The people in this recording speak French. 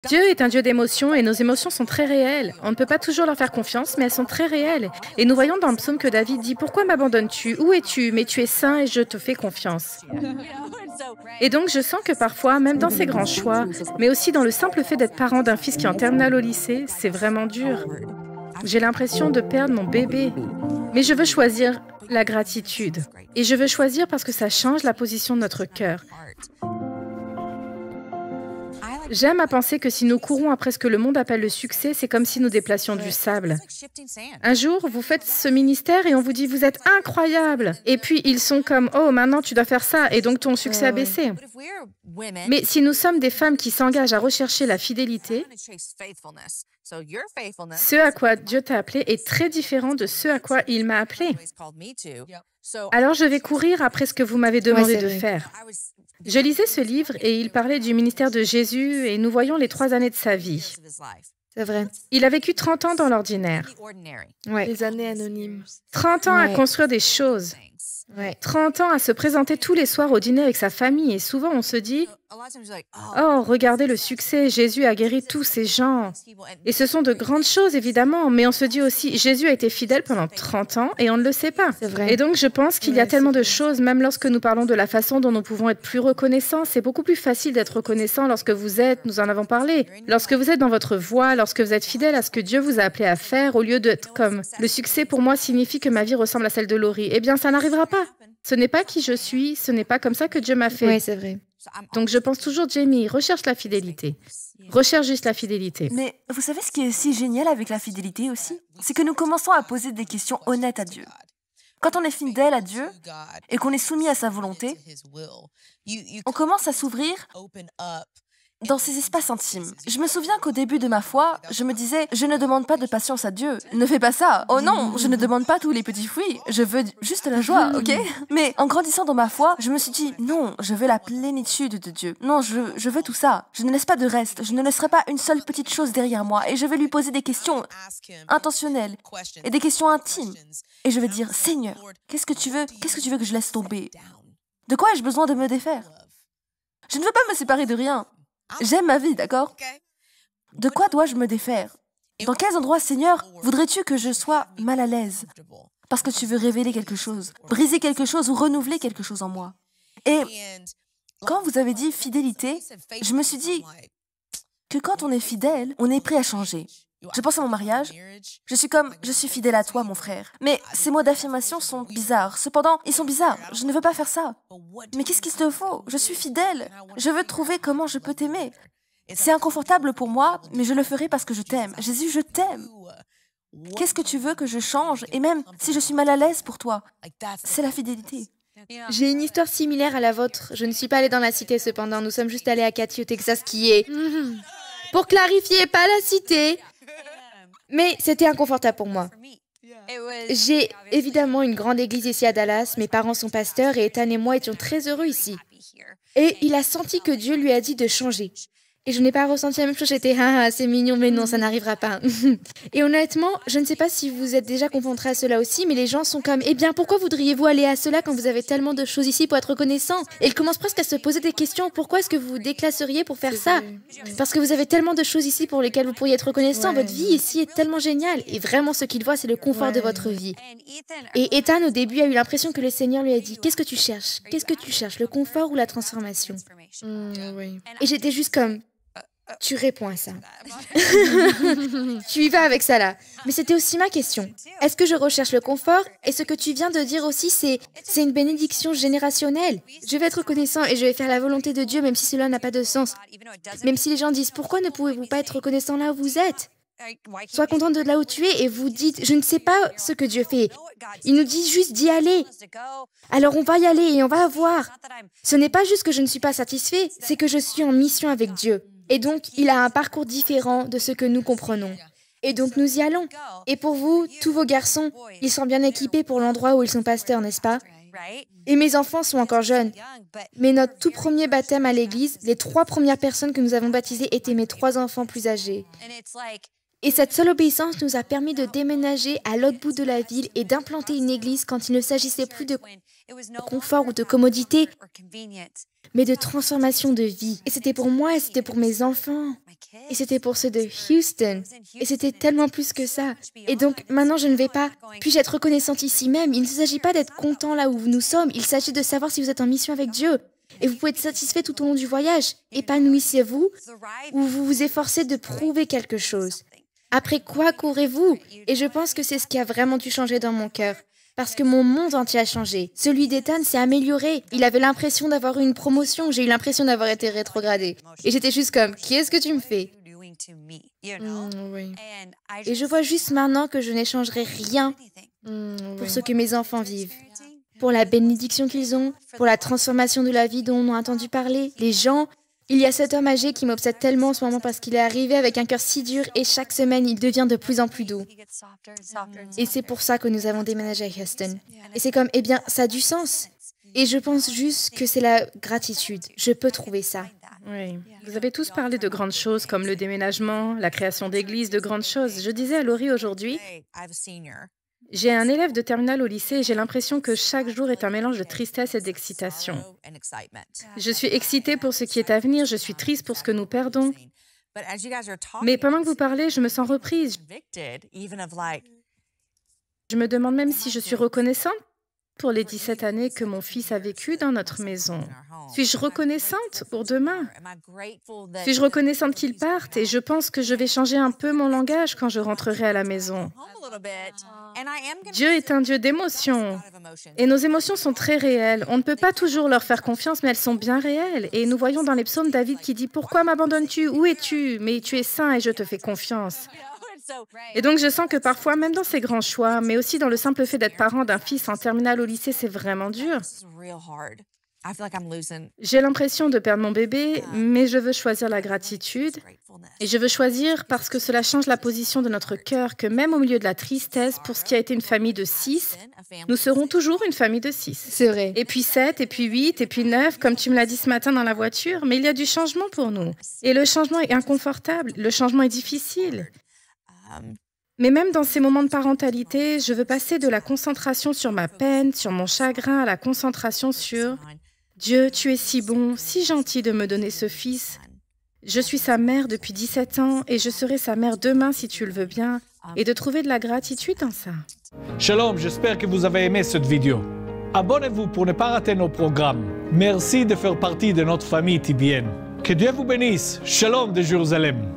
Dieu est un Dieu d'émotions et nos émotions sont très réelles. On ne peut pas toujours leur faire confiance, mais elles sont très réelles. Et nous voyons dans le psaume que David dit « Pourquoi m'abandonnes-tu? Où es-tu? Mais tu es saint et je te fais confiance. » Et donc je sens que parfois, même dans ces grands choix, mais aussi dans le simple fait d'être parent d'un fils qui est en terminale au lycée, c'est vraiment dur. J'ai l'impression de perdre mon bébé. Mais je veux choisir la gratitude. Et je veux choisir parce que ça change la position de notre cœur. J'aime à penser que si nous courons après ce que le monde appelle le succès, c'est comme si nous déplacions du sable. Un jour, vous faites ce ministère et on vous dit « Vous êtes incroyable !» Et puis, ils sont comme « Oh, maintenant, tu dois faire ça !» et donc ton succès a baissé. Mais si nous sommes des femmes qui s'engagent à rechercher la fidélité, ce à quoi Dieu t'a appelé est très différent de ce à quoi il m'a appelé. Alors, je vais courir après ce que vous m'avez demandé de faire. Je lisais ce livre et il parlait du ministère de Jésus et nous voyons les 3 années de sa vie. C'est vrai. Il a vécu 30 ans dans l'ordinaire. Ouais. Les années anonymes. 30 ans à Ouais. construire des choses. Ouais. 30 ans à se présenter tous les soirs au dîner avec sa famille. Et souvent, on se dit « Oh, regardez le succès, Jésus a guéri tous ces gens. » Et ce sont de grandes choses, évidemment, mais on se dit aussi « Jésus a été fidèle pendant 30 ans et on ne le sait pas. » C'est vrai. Et donc, je pense qu'il y a tellement de choses, même lorsque nous parlons de la façon dont nous pouvons être plus reconnaissants. C'est beaucoup plus facile d'être reconnaissant lorsque vous êtes, nous en avons parlé, lorsque vous êtes dans votre voie, lorsque vous êtes fidèle à ce que Dieu vous a appelé à faire, au lieu d'être comme « Le succès pour moi signifie que ma vie ressemble à celle de Laurie. » Eh bien, ça n'arrivera pas. Ce n'est pas qui je suis, ce n'est pas comme ça que Dieu m'a fait. Oui, c'est vrai. Donc, je pense toujours, Jamie, recherche la fidélité. Recherche juste la fidélité. Mais vous savez ce qui est si génial avec la fidélité aussi? C'est que nous commençons à poser des questions honnêtes à Dieu. Quand on est fidèle à Dieu et qu'on est soumis à sa volonté, on commence à s'ouvrir dans ces espaces intimes. Je me souviens qu'au début de ma foi, je me disais « Je ne demande pas de patience à Dieu. Ne fais pas ça. Oh non, je ne demande pas tous les petits fruits. Je veux juste la joie, ok ?» Mais en grandissant dans ma foi, je me suis dit « Non, je veux la plénitude de Dieu. Non, je veux tout ça. Je ne laisse pas de reste. Je ne laisserai pas une seule petite chose derrière moi. Et je vais lui poser des questions intentionnelles et des questions intimes. Et je vais dire « Seigneur, qu'est-ce que tu veux? Qu'est-ce que tu veux que je laisse tomber? De quoi ai-je besoin de me défaire? Je ne veux pas me séparer de rien. J'aime ma vie, d'accord? De quoi dois-je me défaire? Dans quels endroits, Seigneur, voudrais-tu que je sois mal à l'aise? Parce que tu veux révéler quelque chose, briser quelque chose ou renouveler quelque chose en moi. Et quand vous avez dit fidélité, je me suis dit que quand on est fidèle, on est prêt à changer. Je pense à mon mariage. Je suis fidèle à toi, mon frère. Mais ces mots d'affirmation sont bizarres. Cependant, ils sont bizarres. Je ne veux pas faire ça. Mais qu'est-ce qu'il te faut? Je suis fidèle. Je veux trouver comment je peux t'aimer. C'est inconfortable pour moi, mais je le ferai parce que je t'aime. Jésus, je t'aime. Qu'est-ce que tu veux que je change? Et même si je suis mal à l'aise pour toi, c'est la fidélité. J'ai une histoire similaire à la vôtre. Je ne suis pas allée dans la cité cependant. Nous sommes juste allés à Katy, au Texas, qui est... Pour clarifier, pas la cité. Mais c'était inconfortable pour moi. J'ai évidemment une grande église ici à Dallas. Mes parents sont pasteurs et Ethan et moi étions très heureux ici. Et il a senti que Dieu lui a dit de changer. Et je n'ai pas ressenti la même chose. J'étais, ah, c'est mignon, mais non, ça n'arrivera pas. Et honnêtement, je ne sais pas si vous êtes déjà confrontés à cela aussi, mais les gens sont comme, eh bien, pourquoi voudriez-vous aller à cela quand vous avez tellement de choses ici pour être reconnaissant? Et ils commencent presque à se poser des questions. Pourquoi est-ce que vous vous déclasseriez pour faire ça? Parce que vous avez tellement de choses ici pour lesquelles vous pourriez être reconnaissant. Votre vie ici est tellement géniale. Et vraiment, ce qu'il voit, c'est le confort de votre vie. Et Ethan, au début, a eu l'impression que le Seigneur lui a dit, qu'est-ce que tu cherches? Qu'est-ce que tu cherches? Le confort ou la transformation? Et j'étais juste comme, tu réponds à ça. Tu y vas avec ça là. Mais c'était aussi ma question. Est-ce que je recherche le confort? Et ce que tu viens de dire aussi, c'est une bénédiction générationnelle. Je vais être reconnaissant et je vais faire la volonté de Dieu, même si cela n'a pas de sens. Même si les gens disent, pourquoi ne pouvez-vous pas être reconnaissant là où vous êtes? Sois content de là où tu es et vous dites, je ne sais pas ce que Dieu fait. Il nous dit juste d'y aller. Alors on va y aller et on va voir. Ce n'est pas juste que je ne suis pas satisfait, c'est que je suis en mission avec Dieu. Et donc, il a un parcours différent de ce que nous comprenons. Et donc, nous y allons. Et pour vous, tous vos garçons, ils sont bien équipés pour l'endroit où ils sont pasteurs, n'est-ce pas? Et mes enfants sont encore jeunes. Mais notre tout premier baptême à l'église, les 3 premières personnes que nous avons baptisées étaient mes 3 enfants plus âgés. Et cette seule obéissance nous a permis de déménager à l'autre bout de la ville et d'implanter une église quand il ne s'agissait plus de confort ou de commodité, mais de transformation de vie. Et c'était pour moi, et c'était pour mes enfants, et c'était pour ceux de Houston. Et c'était tellement plus que ça. Et donc, maintenant, je ne vais pas... Puis-je être reconnaissante ici même? Il ne s'agit pas d'être content là où nous sommes, il s'agit de savoir si vous êtes en mission avec Dieu. Et vous pouvez être satisfait tout au long du voyage. Épanouissez-vous ou vous vous efforcez de prouver quelque chose. Après quoi courez-vous? Et je pense que c'est ce qui a vraiment dû changer dans mon cœur. Parce que mon monde entier a changé. Celui d'Ethan s'est amélioré. Il avait l'impression d'avoir eu une promotion. J'ai eu l'impression d'avoir été rétrogradée. Et j'étais juste comme, qu'est-ce que tu me fais? Oui. Et je vois juste maintenant que je n'échangerai rien pour ce que mes enfants vivent. Pour la bénédiction qu'ils ont, pour la transformation de la vie dont on a entendu parler, les gens. Il y a cet homme âgé qui m'obsède tellement en ce moment parce qu'il est arrivé avec un cœur si dur et chaque semaine, il devient de plus en plus doux. Et c'est pour ça que nous avons déménagé à Houston. Et c'est comme, eh bien, ça a du sens. Et je pense juste que c'est la gratitude. Je peux trouver ça. Oui. Vous avez tous parlé de grandes choses comme le déménagement, la création d'églises, de grandes choses. Je disais à Laurie aujourd'hui, j'ai un élève de terminale au lycée et j'ai l'impression que chaque jour est un mélange de tristesse et d'excitation. Je suis excitée pour ce qui est à venir, je suis triste pour ce que nous perdons. Mais pendant que vous parlez, je me sens reprise. Je me demande même si je suis reconnaissante pour les 17 années que mon fils a vécues dans notre maison. Suis-je reconnaissante pour demain? Suis-je reconnaissante qu'il parte? Et je pense que je vais changer un peu mon langage quand je rentrerai à la maison. Dieu est un Dieu d'émotions. Et nos émotions sont très réelles. On ne peut pas toujours leur faire confiance, mais elles sont bien réelles. Et nous voyons dans les psaumes David qui dit « Pourquoi m'abandonnes-tu? Où es-tu? Mais tu es saint et je te fais confiance. » Et donc, je sens que parfois, même dans ces grands choix, mais aussi dans le simple fait d'être parent d'un fils en terminale au lycée, c'est vraiment dur. J'ai l'impression de perdre mon bébé, mais je veux choisir la gratitude. Et je veux choisir parce que cela change la position de notre cœur, que même au milieu de la tristesse, pour ce qui a été une famille de 6, nous serons toujours une famille de 6. C'est vrai. Et puis 7, et puis 8, et puis 9, comme tu me l'as dit ce matin dans la voiture. Mais il y a du changement pour nous. Et le changement est inconfortable, le changement est difficile. Mais même dans ces moments de parentalité, je veux passer de la concentration sur ma peine, sur mon chagrin, à la concentration sur « Dieu, tu es si bon, si gentil de me donner ce fils. Je suis sa mère depuis 17 ans et je serai sa mère demain si tu le veux bien. » Et de trouver de la gratitude dans ça. Shalom, j'espère que vous avez aimé cette vidéo. Abonnez-vous pour ne pas rater nos programmes. Merci de faire partie de notre famille TBN. Que Dieu vous bénisse. Shalom de Jérusalem.